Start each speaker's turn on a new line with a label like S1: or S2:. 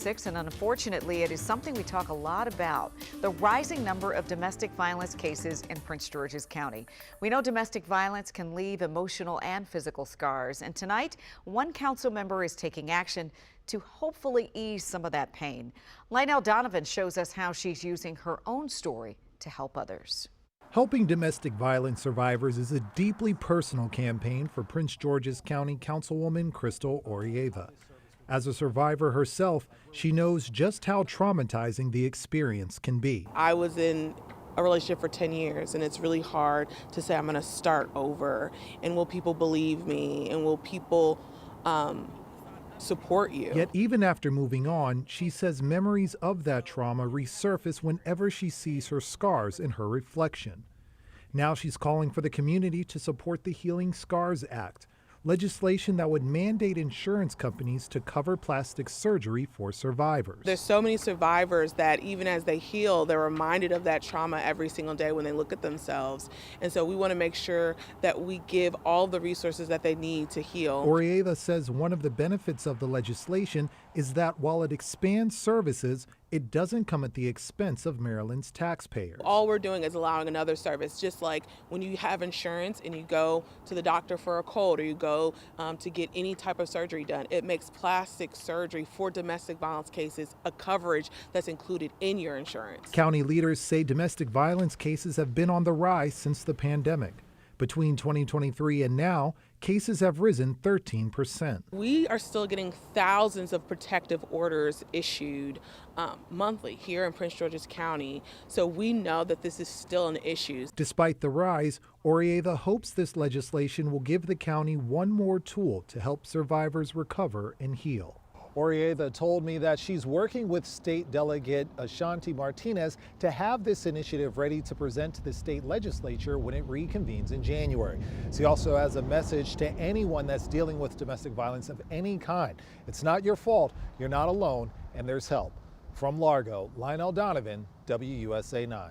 S1: And unfortunately, it is something we talk a lot about, the rising number of domestic violence cases in Prince George's County. We know domestic violence can leave emotional and physical scars, and tonight, one council member is taking action to hopefully ease some of that pain. Lionel Donovan shows us how she's using her own story to help others.
S2: Helping domestic violence survivors is a deeply personal campaign for Prince George's County Councilwoman Krystal Oriadha. As a survivor herself, she knows just how traumatizing the experience can be.
S3: I was in a relationship for 10 years, and it's really hard to say I'm going to start over. And will people believe me? And will people support you?
S2: Yet even after moving on, she says memories of that trauma resurface whenever she sees her scars in her reflection. Now she's calling for the community to support the Healing Scars Act, legislation that would mandate insurance companies to cover plastic surgery for survivors.
S3: There's so many survivors that even as they heal, they're reminded of that trauma every single day when they look at themselves. And so we want to make sure that we give all the resources that they need to heal.
S2: Oriadha says one of the benefits of the legislation is that while it expands services, it doesn't come at the expense of Maryland's taxpayers.
S3: All we're doing is allowing another service, just like when you have insurance and you go to the doctor for a cold or you go to get any type of surgery done. It makes plastic surgery for domestic violence cases a coverage that's included in your insurance.
S2: County leaders say domestic violence cases have been on the rise since the pandemic. Between 2023 and now, cases have risen 13%.
S3: We are still getting thousands of protective orders issued monthly here in Prince George's County, so we know that this is still an issue.
S2: Despite the rise, Oriadha hopes this legislation will give the county one more tool to help survivors recover and heal. Oriadha told me that she's working with State Delegate Ashanti Martinez to have this initiative ready to present to the state legislature when it reconvenes in January. She also has a message to anyone that's dealing with domestic violence of any kind. It's not your fault, you're not alone, and there's help. From Largo, Lionel Donovan, WUSA 9.